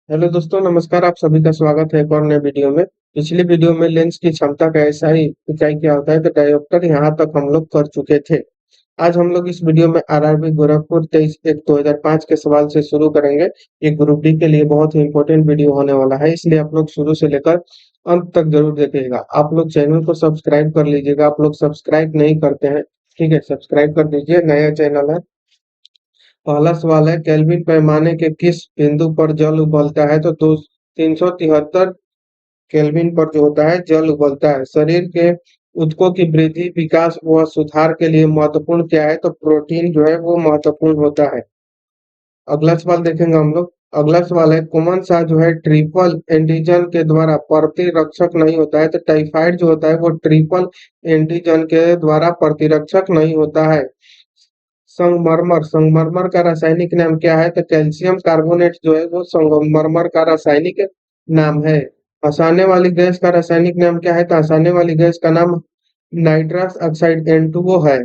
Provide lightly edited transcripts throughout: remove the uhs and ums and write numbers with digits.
Hello दोस्तों, नमस्कार। आप सभी का स्वागत है एक और नए वीडियो में। पिछली वीडियो में लेंस की क्षमता का एसआई ऊंचाई क्या होता है तो डायोप्टर यहाँ तक हम लोग कर चुके थे। आज हम लोग इस वीडियो में आरआरबी गोरखपुर 23/1/2005 के सवाल से शुरू करेंगे। ये ग्रुप डी के लिए बहुत ही इंपॉर्टेंट वीडियो होने वाला है, इसलिए आप लोग शुरू से लेकर अंत तक जरूर देखिएगा। आप लोग चैनल को सब्सक्राइब कर लीजिएगा, आप लोग सब्सक्राइब नहीं करते हैं। ठीक है, सब्सक्राइब कर दीजिए, नया चैनल है। पहला सवाल है, केल्विन पैमाने के किस बिंदु पर जल उबलता है तो 373 केल्विन पर जो होता है जल उबलता है। शरीर के ऊतकों की वृद्धि, विकास व सुधार के लिए महत्वपूर्ण क्या है तो प्रोटीन जो है वो महत्वपूर्ण होता है। अगला सवाल देखेंगे हम लोग। अगला सवाल है, कौन सा जो है ट्रिपल एंटीजन के द्वारा प्रतिरक्षक नहीं होता है तो टाइफाइड जो होता है वो ट्रिपल एंटीजन के द्वारा प्रतिरक्षक नहीं होता है। संगमरमर, संगमरमर का रासायनिक नाम क्या है तो कैल्शियम कार्बोनेट जो है वो संगमरमर का रासायनिक नाम है। हंसाने वाली गैस का रासायनिक नाम क्या है तो हंसाने वाली गैस का नाम नाइट्रस ऑक्साइड N2O है।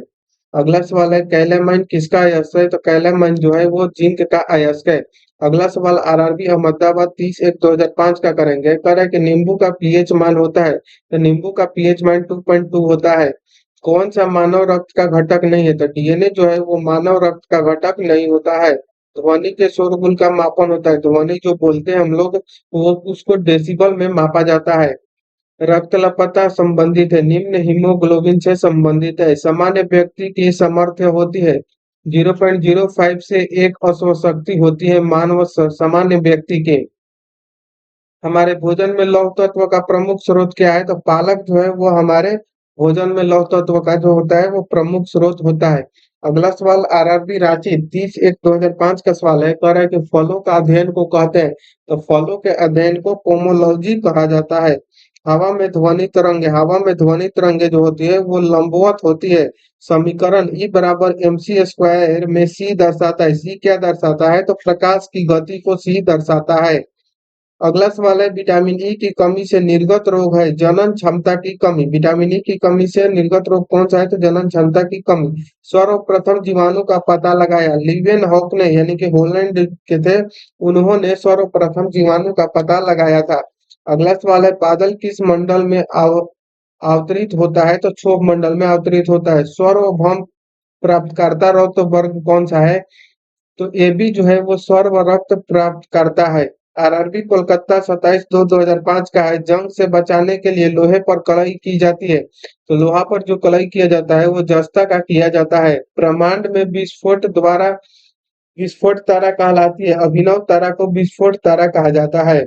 अगला सवाल है, कैलामाइन किसका अयस्क है तो कैलामाइन जो है वो जिंक का अयस्क है। अगला सवाल आरआरबी अहमदाबाद 30/1/2005 का करेंगे। कह रहा है कि नींबू का पीएच मान होता है तो नींबू का पीएच मान 2.2 होता है। कौन सा मानव रक्त का घटक नहीं है तो डीएनए जो है वो मानव रक्त का घटक नहीं होता है। ध्वनि के शोरगुल का मापन होता है, ध्वनि जो बोलते हैं हम लोग वो उसको डेसिबल में मापा जाता है। रक्तलपता संबंधित है, निम्न हीमोग्लोबिन से संबंधित है। सामान्य व्यक्ति की सामर्थ्य होती है 0.05 से 1 अश्वशक्ति होती है मानव सामान्य व्यक्ति के। हमारे भोजन में लौह तत्व का प्रमुख स्रोत क्या है तो पालक जो है वो हमारे भोजन में लौह तत्व का जो होता है वो प्रमुख स्रोत होता है। अगला सवाल आरआरबी रांची 30/1/2005 का सवाल है। कह रहा है कि फलों का अध्ययन को कहते हैं तो फलों के अध्ययन को पोमोलॉजी कहा जाता है। हवा में ध्वनि तरंगे, हवा में ध्वनि तरंगे जो होती है वो लंबवत होती है। समीकरण E बराबर mc² में c दर्शाता है। c क्या दर्शाता है तो प्रकाश की गति को c दर्शाता है। अगला सवाल है, विटामिन ई की कमी से निर्गत रोग है जनन क्षमता की कमी। विटामिन ई की कमी से निर्गत रोग कौन सा है तो जनन क्षमता की कमी। सर्वप्रथम जीवाणु का पता लगाया लिवेन हॉक ने, यानी कि हॉलैंड के थे, उन्होंने सर्वप्रथम जीवाणु का पता लगाया था। अगला सवाल है, बादल किस मंडल में अवतरित होता है तो क्षोभ मंडल में अवतरित होता है। सार्वभौम प्राप्तकर्ता रक्त वर्ग कौन सा है तो ए बी जो है वो सर्व रक्त प्राप्त करता है। आरआरबी कोलकाता 27/2/2005 का है। जंग से बचाने के लिए लोहे पर कड़ाई की जाती है तो लोहा पर जो कड़ाई किया जाता है वो जस्ता का किया जाता है। ब्रह्मांड में विस्फोट द्वारा विस्फोट तारा कहलाती है, अभिनव तारा को विस्फोट तारा कहा जाता है।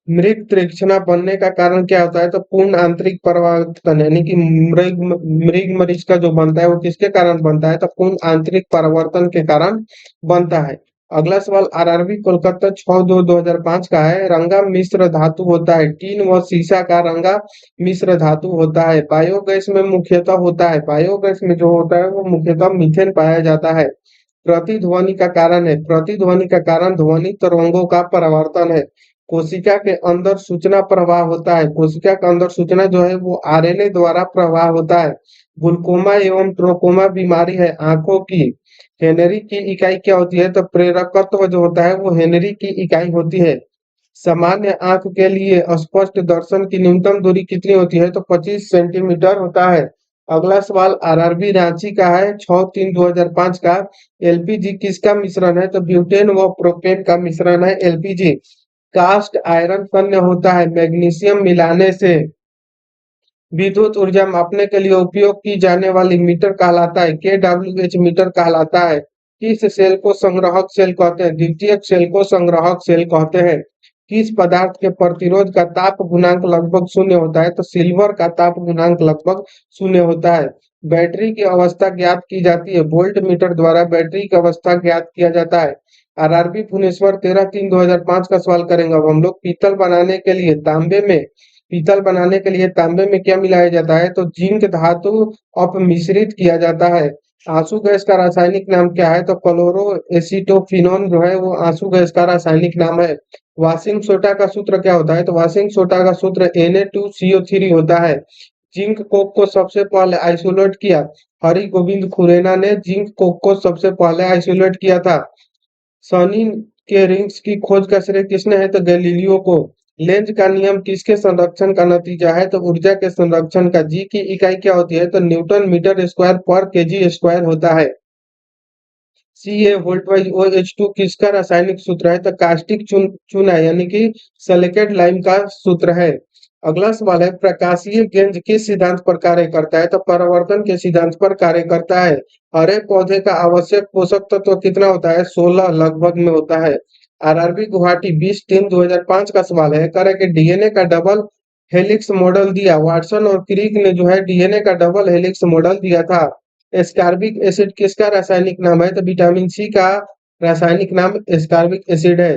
मृग तृष्णा बनने का कारण क्या होता है तो पूर्ण आंतरिक परिवर्तन, यानी कि मृग मृग मरीज का जो बनता है वो किसके कारण बनता है तो पूर्ण आंतरिक परिवर्तन के कारण बनता है। अगला सवाल आरआरबी कोलकाता 6/2/2005 का है। रंगा मिश्र धातु होता है, टीन व सीसा का रंगा मिश्र धातु होता है। बायोगैस में मुख्यतः होता है, बायोगैस में जो होता है वो मुख्यतः मीथेन पाया जाता है। प्रतिध्वनि का कारण है, प्रतिध्वनि का कारण ध्वनि तरंगों का परावर्तन है। कोशिका के अंदर सूचना प्रवाह होता है, कोशिका के अंदर सूचना जो है वो आरएनए द्वारा प्रवाह होता है। ग्लूकोमा एवं ट्रोकोमा बीमारी है आंखों की। हेनरी की इकाई क्या होती है तो प्रेरकत्व जो होता है वो हेनरी की इकाई होती है। सामान्य आंख के लिए स्पष्ट दर्शन की न्यूनतम दूरी कितनी होती है तो 25 सेंटीमीटर होता है। अगला सवाल आरआरबी रांची का है 6/3/2005 का। एलपीजी किसका मिश्रण है तो ब्यूटेन व प्रोपेन का मिश्रण है एलपीजी। कास्ट आयरन शून्य होता है मैग्नीशियम मिलाने से। विद्युत ऊर्जा मापने के लिए उपयोग की जाने वाली मीटर कहलाता है केडब्ल्यूएच मीटर कहलाता है। किस सेल को संग्राहक सेल कहते हैं द्वितीयक सेल को संग्राहक सेल कहते हैं। किस पदार्थ के प्रतिरोध का ताप गुणांक लगभग शून्य होता है तो सिल्वर का ताप गुणांक लगभग शून्य होता है। बैटरी की अवस्था ज्ञात की जाती है, वोल्ट मीटर द्वारा बैटरी की अवस्था ज्ञात किया जाता है। आरआरबी भुवनेश्वर 13/3/2005 का सवाल करेंगे अब हम लोग। पीतल बनाने के लिए तांबे में क्या मिलाया जाता है तो जिंक धातु अपमिश्रित किया जाता है। आंसू गैस का रासायनिक नाम क्या है तो क्लोरो एसीटोफिनोन जो है वो आंसू गैस का रासायनिक नाम है। वाशिंग सोडा का सूत्र क्या होता है तो वाशिंग सोडा का सूत्र Na2CO3 होता है। जिंक कोक को सबसे पहले आइसोलेट किया हरि गोविंद खुराना ने जिंक कोक को सबसे पहले आइसोलेट किया था। सनी के रिंग्स की खोज का श्रेय किसने है? तो गैलीलियो को। लेंज का नियम किसके संरक्षण का नतीजा है? तो ऊर्जा के संरक्षण का। जी की इकाई क्या होती है? तो न्यूटन मीटर स्क्वायर पर केजी स्क्वायर होता है। सी ए वोल्ट बाई ओ एच टू किसका रासायनिक सूत्र है? तो कास्टिक चूना यानी कि सिलिकेट लाइम का सूत्र है। अगला सवाल है, प्रकाशीय गेंद किस सिद्धांत पर कार्य करता है? तो परावर्तन के सिद्धांत पर कार्य करता है। हरे पौधे का आवश्यक पोषक तत्व कितना होता है? 16 लगभग में होता है। आरआरबी गुवाहाटी 20/3/2005 का सवाल है, कह रहा है कि डीएनए का डबल हेलिक्स मॉडल दिया। वाटसन और क्रिक ने जो है डीएनए का डबल हेलिक्स मॉडल दिया था। एस्कॉर्बिक एसिड किसका रासायनिक नाम है? तो विटामिन सी का रासायनिक नाम एस्कॉर्बिक एसिड है।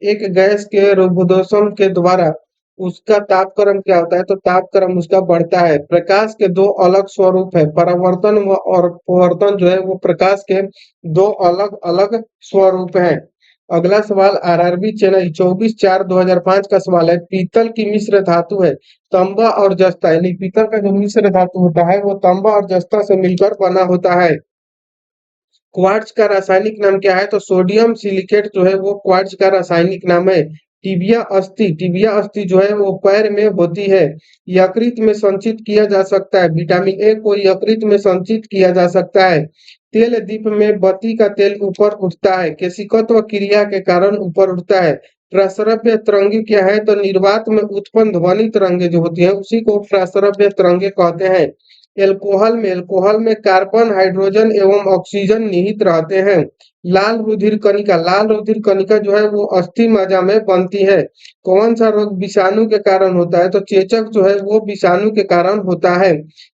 एक गैस के रोबोदोसम के द्वारा उसका तापक्रम क्या होता है? तो तापक्रम उसका बढ़ता है। प्रकाश के दो अलग स्वरूप है, परावर्तन व और अपवर्तन जो है वो प्रकाश के दो अलग अलग स्वरूप हैं। अगला सवाल आरआरबी चेन्नई 24/4/2005 का सवाल है, पीतल की मिश्र धातु है तांबा और जस्ता, यानी पीतल का जो मिश्र धातु होता है वो तांबा और जस्ता से मिलकर बना होता है। क्वार्ट्ज का रासायनिक नाम क्या है? तो सोडियम सिलिकेट जो है वो क्वार्ट्ज का रासायनिक नाम है। टिबिया अस्थि जो है वो पैर में होती है। यकृत में संचित किया जा सकता है। विटामिन ए को यकृत में संचित किया जा सकता है। तेल दीप में बत्ती का तेल ऊपर उठता है, केशिकत्व क्रिया के कारण ऊपर उठता है। प्रसरव्य तरंगे क्या है? तो निर्वात में उत्पन्न ध्वनि तरंगे जो होती है उसी को प्रसरव्य तरंगे कहते हैं। एल्कोहल में कार्बन, हाइड्रोजन एवं ऑक्सीजन निहित रहते हैं। लाल रुधिर कणिका जो है वो अस्थि मज्जा में बनती है। कौन सा रोग विषाणु के कारण होता है? तो चेचक जो है वो विषाणु के कारण होता है।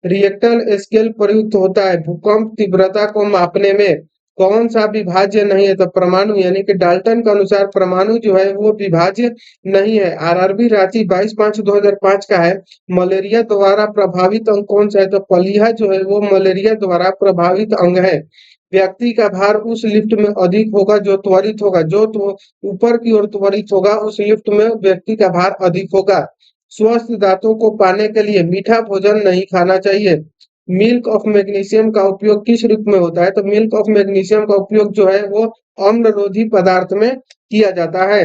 रिएक्टर स्केल प्रयुक्त होता है भूकंप तीव्रता को मापने में। कौन सा विभाज्य नहीं है? तो परमाणु, यानी कि डाल्टन के अनुसार परमाणु जो है वो विभाज्य नहीं है। आरआरबी रांची 22/5/2005 का है, मलेरिया द्वारा प्रभावित अंग कौन सा है? तो पलीहा जो है वो मलेरिया द्वारा प्रभावित अंग है। व्यक्ति का भार उस लिफ्ट में अधिक होगा जो त्वरित होगा, जो तो ऊपर की ओर त्वरित होगा उस लिफ्ट में व्यक्ति का भार अधिक होगा। स्वस्थ दांतों को पाने के लिए मीठा भोजन नहीं खाना चाहिए। मिल्क ऑफ मैग्नीशियम का उपयोग किस रूप में होता है? तो मिल्क ऑफ मैग्नीशियम का उपयोग जो है वो अम्लरोधी पदार्थ में किया जाता है।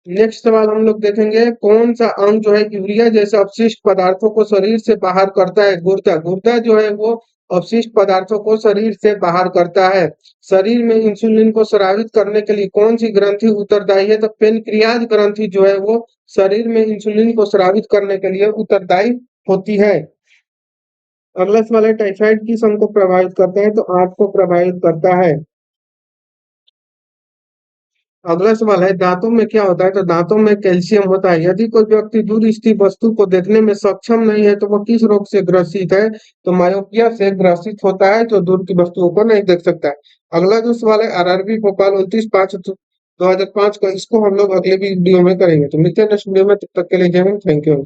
नेक्स्ट सवाल हम लोग देखेंगे, कौन सा अंग जो है यूरिया जैसे अपशिष्ट पदार्थों को शरीर से बाहर करता है? गुर्दा। गुर्दा जो है वो अपशिष्ट पदार्थों को शरीर से बाहर करता है। शरीर में इंसुलिन को स्रावित करने के लिए कौन सी ग्रंथि उत्तरदायी है? तो पेनक्रियाज ग्रंथि जो है वो शरीर में इंसुलिन को स्रावित करने के लिए उत्तरदायी होती है। अगला सवाल है, टाइफाइड किस अंग को प्रभावित करता है? तो आंत को प्रभावित करता है। अगला सवाल है, दांतों में क्या होता है? तो दांतों में कैल्शियम होता है। यदि कोई व्यक्ति दूर स्थित वस्तु को देखने में सक्षम नहीं है तो वह किस रोग से ग्रसित है? तो मायोपिया से ग्रसित होता है, जो दूर की वस्तुओं को नहीं देख सकता है। अगला जो सवाल है आरआरबी भोपाल 29/5/2005 का, इसको हम लोग अगले वीडियो में करेंगे। तो मिलते हैं नेक्स्ट वीडियो में, तब तक के लिए जय हिंद, थैंक यू।